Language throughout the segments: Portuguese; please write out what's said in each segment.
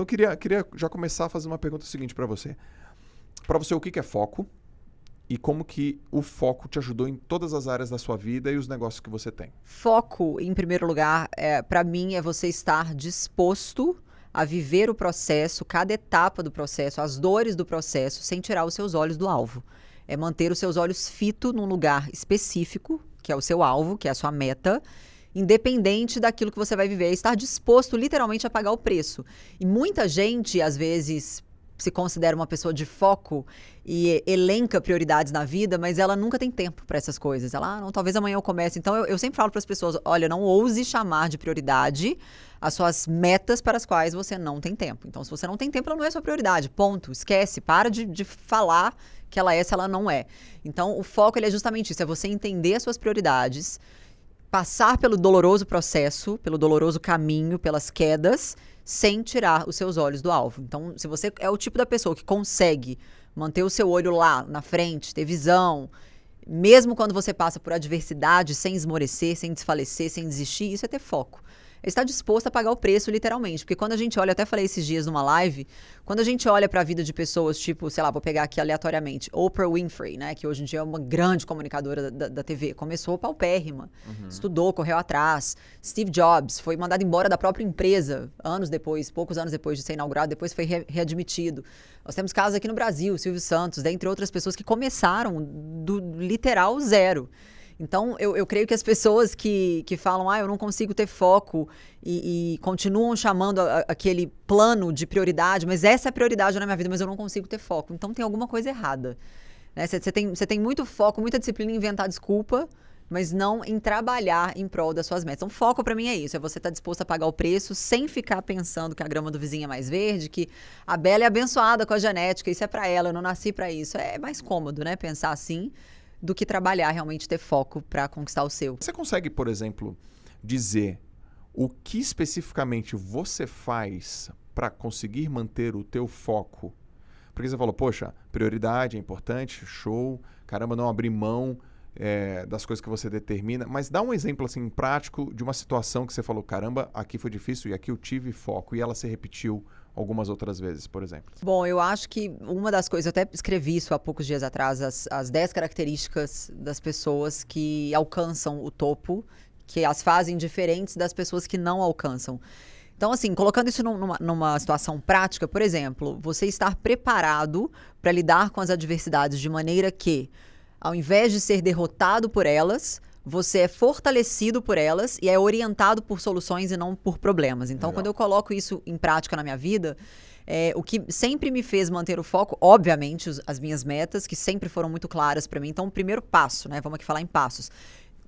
Então, queria já começar a fazer uma pergunta seguinte para você. Para você, o que é foco? E como que o foco te ajudou em todas as áreas da sua vida e os negócios que você tem? Foco, em primeiro lugar, para mim, é você estar disposto a viver o processo, cada etapa do processo, as dores do processo, sem tirar os seus olhos do alvo. É manter os seus olhos fitos num lugar específico, que é o seu alvo, que é a sua meta, independente daquilo que você vai viver. É estar disposto, literalmente, a pagar o preço. E muita gente, às vezes, se considera uma pessoa de foco e elenca prioridades na vida, mas ela nunca tem tempo para essas coisas. Ela, não, talvez amanhã eu comece. Então, eu sempre falo para as pessoas, olha, não ouse chamar de prioridade as suas metas para as quais você não tem tempo. Então, se você não tem tempo, ela não é sua prioridade. Ponto. Esquece. Para de falar que ela é se ela não é. Então, o foco ele é justamente isso. É você entender as suas prioridades, passar pelo doloroso processo, pelo doloroso caminho, pelas quedas, sem tirar os seus olhos do alvo. Então, se você é o tipo da pessoa que consegue manter o seu olho lá na frente, ter visão, mesmo quando você passa por adversidade, sem esmorecer, sem desfalecer, sem desistir, isso é ter foco. É estar disposto a pagar o preço, literalmente. Porque quando a gente olha, até falei esses dias numa live, quando a gente olha para a vida de pessoas, tipo, sei lá, vou pegar aqui aleatoriamente, Oprah Winfrey, né, que hoje em dia é uma grande comunicadora da TV, começou paupérrima, estudou, correu atrás. Steve Jobs foi mandado embora da própria empresa, anos depois, poucos anos depois de ser inaugurado, depois foi readmitido. Nós temos casos aqui no Brasil, Silvio Santos, dentre outras pessoas que começaram do literal zero. Então, eu creio que as pessoas que falam, eu não consigo ter foco e continuam chamando aquele plano de prioridade, mas essa é a prioridade na minha vida, mas eu não consigo ter foco. Então, tem alguma coisa errada. Né? Você tem muito foco, muita disciplina em inventar desculpa, mas não em trabalhar em prol das suas metas. Então, foco pra mim é isso, é você estar disposto a pagar o preço sem ficar pensando que a grama do vizinho é mais verde, que a Bela é abençoada com a genética, isso é pra ela, eu não nasci pra isso. É mais cômodo, né, pensar assim, do que trabalhar, realmente ter foco para conquistar o seu. Você consegue, por exemplo, dizer o que especificamente você faz para conseguir manter o teu foco? Porque você falou, poxa, prioridade é importante, show, caramba, não abrir mão das coisas que você determina, mas dá um exemplo assim prático de uma situação que você falou, caramba, aqui foi difícil e aqui eu tive foco e ela se repetiu algumas outras vezes, por exemplo. Bom, eu acho que uma das coisas, eu até escrevi isso há poucos dias atrás, as 10 características das pessoas que alcançam o topo, que as fazem diferentes das pessoas que não alcançam. Então, assim, colocando isso numa situação prática, por exemplo, você estar preparado para lidar com as adversidades de maneira que, ao invés de ser derrotado por elas, você é fortalecido por elas e é orientado por soluções e não por problemas. Então, Legal. quando eu coloco isso em prática na minha vida, o que sempre me fez manter o foco, obviamente, as minhas metas, que sempre foram muito claras para mim. Então, o primeiro passo, né? Vamos aqui falar em passos.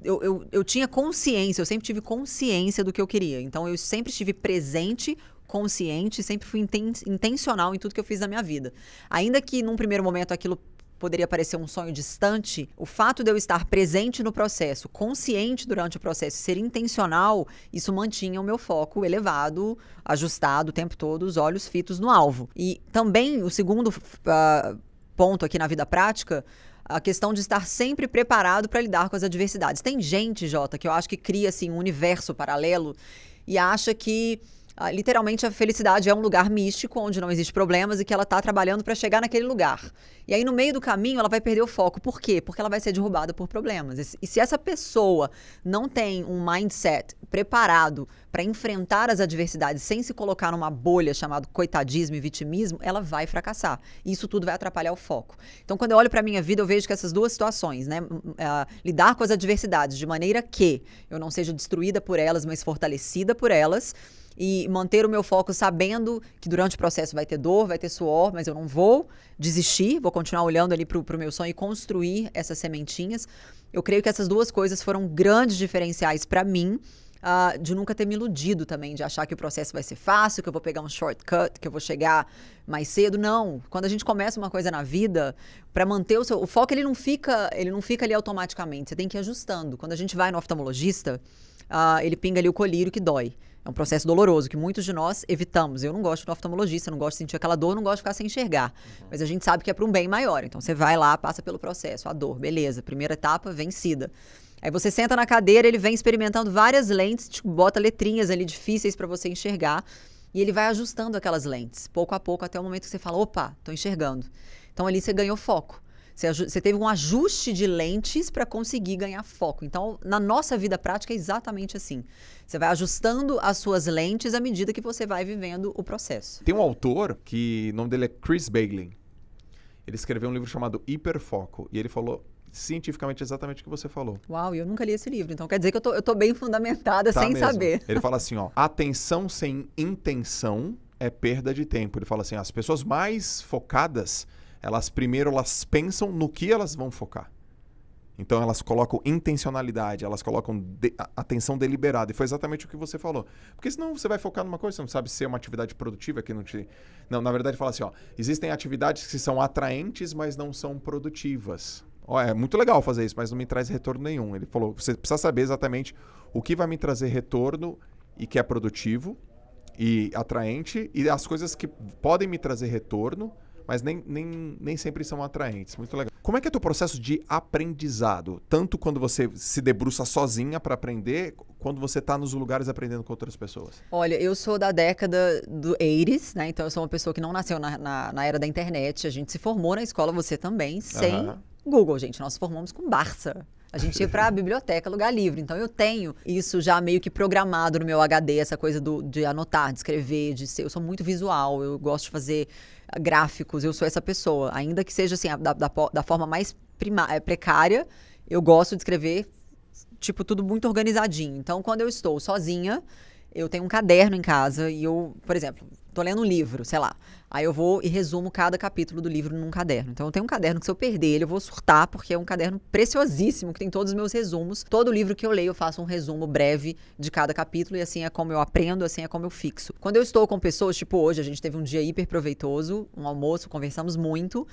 Eu tinha consciência, eu sempre tive consciência do que eu queria. Então, eu sempre estive presente, consciente, sempre fui intencional em tudo que eu fiz na minha vida. Ainda que, num primeiro momento, aquilo poderia parecer um sonho distante, o fato de eu estar presente no processo, consciente durante o processo, ser intencional, isso mantinha o meu foco elevado, ajustado o tempo todo, os olhos fitos no alvo. E também o segundo ponto aqui na vida prática, a questão de estar sempre preparado para lidar com as adversidades. Tem gente, Jota, que eu acho que cria assim, um universo paralelo e acha que literalmente a felicidade é um lugar místico onde não existe problemas e que ela está trabalhando para chegar naquele lugar. E aí no meio do caminho ela vai perder o foco. Por quê? Porque ela vai ser derrubada por problemas. E se essa pessoa não tem um mindset preparado para enfrentar as adversidades sem se colocar numa bolha chamada coitadismo e vitimismo, ela vai fracassar. E isso tudo vai atrapalhar o foco. Então quando eu olho para a minha vida eu vejo que essas duas situações, né, lidar com as adversidades de maneira que eu não seja destruída por elas, mas fortalecida por elas, e manter o meu foco sabendo que durante o processo vai ter dor, vai ter suor, mas eu não vou desistir, vou continuar olhando ali pro meu sonho e construir essas sementinhas. Eu creio que essas duas coisas foram grandes diferenciais para mim, de nunca ter me iludido também, de achar que o processo vai ser fácil, que eu vou pegar um shortcut, que eu vou chegar mais cedo. Não, quando a gente começa uma coisa na vida, para manter o foco, ele não fica ali automaticamente, você tem que ir ajustando. Quando a gente vai no oftalmologista, ele pinga ali o colírio que dói. É um processo doloroso que muitos de nós evitamos. Eu não gosto do oftalmologista, não gosto de sentir aquela dor, não gosto de ficar sem enxergar. Mas a gente sabe que é para um bem maior. Então você vai lá, passa pelo processo, a dor, beleza. Primeira etapa, vencida. Aí você senta na cadeira, ele vem experimentando várias lentes, bota letrinhas ali difíceis para você enxergar. E ele vai ajustando aquelas lentes, pouco a pouco, até o momento que você fala, opa, tô enxergando. Então ali você ganhou foco. Você teve um ajuste de lentes para conseguir ganhar foco. Então, na nossa vida prática é exatamente assim. Você vai ajustando as suas lentes à medida que você vai vivendo o processo. Tem um autor que o nome dele é Chris Bailey. Ele escreveu um livro chamado Hiperfoco. E ele falou cientificamente exatamente o que você falou. Uau, eu nunca li esse livro. Então quer dizer que eu tô bem fundamentada Tá sem mesmo. saber. Ele fala assim, ó, atenção sem intenção é perda de tempo. Ele fala assim, as pessoas mais focadas, elas pensam no que elas vão focar. Então elas colocam intencionalidade, elas colocam atenção deliberada. E foi exatamente o que você falou. Porque senão você vai focar numa coisa, você não sabe se é uma atividade produtiva que não te... Não, na verdade fala assim, ó, existem atividades que são atraentes, mas não são produtivas. Ó, é muito legal fazer isso, mas não me traz retorno nenhum. Ele falou, você precisa saber exatamente o que vai me trazer retorno e que é produtivo e atraente, e as coisas que podem me trazer retorno, mas nem sempre são atraentes. Muito legal. Como é que é o teu processo de aprendizado? Tanto quando você se debruça sozinha para aprender, quando você está nos lugares aprendendo com outras pessoas? Olha, eu sou da década do 80s, né? Então eu sou uma pessoa que não nasceu na era da internet. A gente se formou na escola, você também, sem Google, gente. Nós formamos com Barça. A gente ia para a biblioteca, lugar livre. Então eu tenho isso já meio que programado no meu HD, essa coisa de anotar, de escrever, de ser. Eu sou muito visual, eu gosto de fazer gráficos, eu sou essa pessoa. Ainda que seja assim, da forma mais precária, eu gosto de escrever, tipo, tudo muito organizadinho. Então, quando eu estou sozinha, eu tenho um caderno em casa e eu, por exemplo, tô lendo um livro, sei lá. Aí eu vou e resumo cada capítulo do livro num caderno. Então eu tenho um caderno que se eu perder ele, eu vou surtar, porque é um caderno preciosíssimo, que tem todos os meus resumos. Todo livro que eu leio, eu faço um resumo breve de cada capítulo e assim é como eu aprendo, assim é como eu fixo. Quando eu estou com pessoas, tipo hoje, a gente teve um dia hiper proveitoso, um almoço, conversamos muito.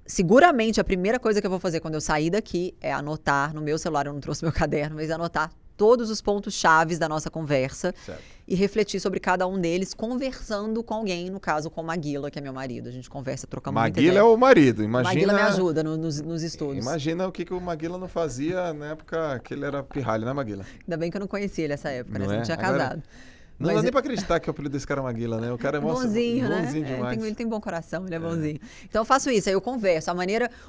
Seguramente a primeira coisa que eu vou fazer quando eu sair daqui é anotar no meu celular, eu não trouxe meu caderno, mas anotar todos os pontos chaves da nossa conversa. Certo. E refletir sobre cada um deles, conversando com alguém, no caso com o Maguila, que é meu marido. A gente conversa, trocamos muita ideia. Maguila é o marido, imagina... O Maguila me ajuda nos estudos. Imagina o que o Maguila não fazia na época que ele era pirralho, né, Maguila? Ainda bem que eu não conhecia ele nessa época, né? Você não tinha Agora... casado. Não dá nem pra acreditar que o apelido desse cara é Maguila, né? O cara é bonzinho, né? Bonzinho demais. Ele tem bom coração, ele é bonzinho. Então eu faço isso, aí eu converso.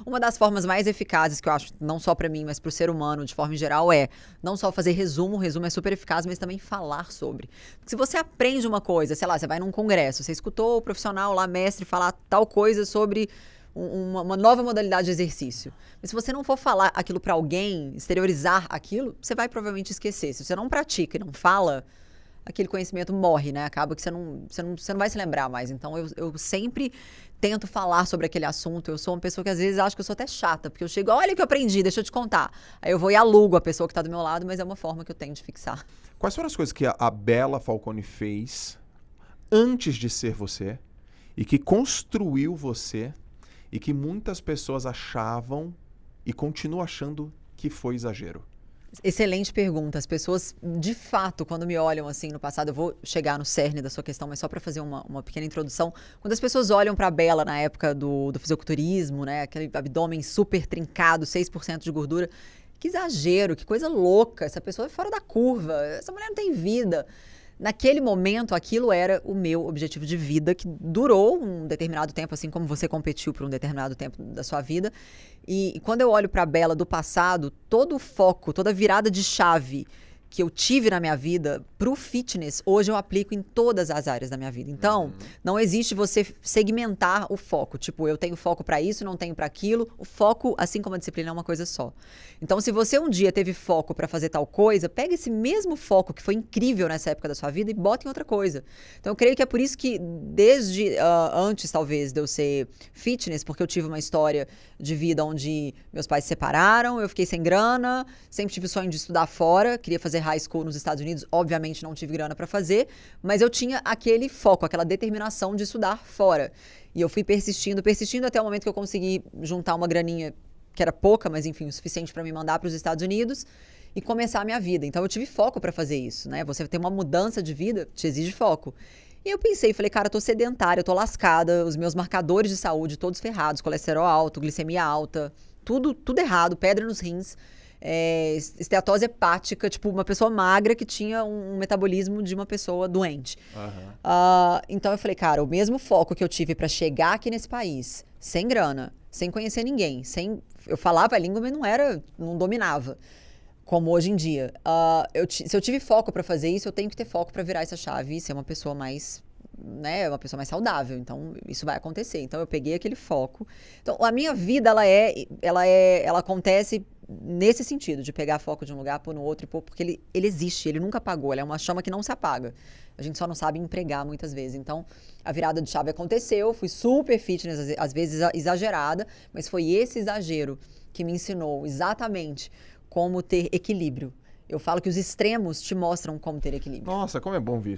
Uma das formas mais eficazes que eu acho, não só pra mim, mas pro ser humano, de forma em geral, é não só fazer resumo, o resumo é super eficaz, mas também falar sobre. Porque se você aprende uma coisa, sei lá, você vai num congresso, você escutou o profissional lá, mestre, falar tal coisa sobre uma nova modalidade de exercício. Mas se você não for falar aquilo pra alguém, exteriorizar aquilo, você vai provavelmente esquecer. Se você não pratica e não fala, aquele conhecimento morre, né? Acaba que você não vai se lembrar mais. Então, eu sempre tento falar sobre aquele assunto. Eu sou uma pessoa que às vezes acho que eu sou até chata, porque eu chego, olha o que eu aprendi, deixa eu te contar. Aí eu vou e alugo a pessoa que está do meu lado, mas é uma forma que eu tenho de fixar. Quais foram as coisas que a Bela Falcone fez antes de ser você e que construiu você e que muitas pessoas achavam e continuam achando que foi exagero? Excelente pergunta. As pessoas, de fato, quando me olham assim no passado, eu vou chegar no cerne da sua questão, mas só para fazer uma pequena introdução. Quando as pessoas olham para a Bela na época do fisiculturismo, né, aquele abdômen super trincado, 6% de gordura, que exagero, que coisa louca, essa pessoa é fora da curva, essa mulher não tem vida. Naquele momento, aquilo era o meu objetivo de vida, que durou um determinado tempo, assim como você competiu por um determinado tempo da sua vida. E quando eu olho para a Bela do passado, todo o foco, toda a virada de chave que eu tive na minha vida pro fitness, hoje eu aplico em todas as áreas da minha vida. Então, não existe você segmentar o foco. Tipo, eu tenho foco para isso, não tenho para aquilo. O foco, assim como a disciplina, é uma coisa só. Então, se você um dia teve foco para fazer tal coisa, pega esse mesmo foco que foi incrível nessa época da sua vida e bota em outra coisa. Então, eu creio que é por isso que desde antes, talvez, de eu ser fitness, porque eu tive uma história de vida onde meus pais se separaram, eu fiquei sem grana, sempre tive o sonho de estudar fora, queria fazer high school nos Estados Unidos, obviamente não tive grana para fazer, mas eu tinha aquele foco, aquela determinação de estudar fora. E eu fui persistindo até o momento que eu consegui juntar uma graninha que era pouca, mas enfim, o suficiente para me mandar para os Estados Unidos e começar a minha vida. Então eu tive foco para fazer isso, né? Você ter uma mudança de vida te exige foco. E eu pensei, falei, cara, eu tô sedentária, eu tô lascada, os meus marcadores de saúde todos ferrados, colesterol alto, glicemia alta, tudo errado, pedra nos rins. esteatose hepática, tipo, uma pessoa magra que tinha um metabolismo de uma pessoa doente. Então eu falei, cara, o mesmo foco que eu tive para chegar aqui nesse país, sem grana, sem conhecer ninguém, eu falava a língua, mas não dominava, como hoje em dia. Se eu tive foco para fazer isso, eu tenho que ter foco para virar essa chave e ser uma pessoa mais, né, uma pessoa mais saudável. Então, isso vai acontecer. Então, eu peguei aquele foco. Então, a minha vida, ela acontece nesse sentido, de pegar foco de um lugar, pôr no outro, porque ele existe, ele nunca apagou. Ele é uma chama que não se apaga. A gente só não sabe empregar muitas vezes. Então, a virada de chave aconteceu, fui super fitness, às vezes exagerada, mas foi esse exagero que me ensinou exatamente como ter equilíbrio. Eu falo que os extremos te mostram como ter equilíbrio. Nossa, como é bom ver isso.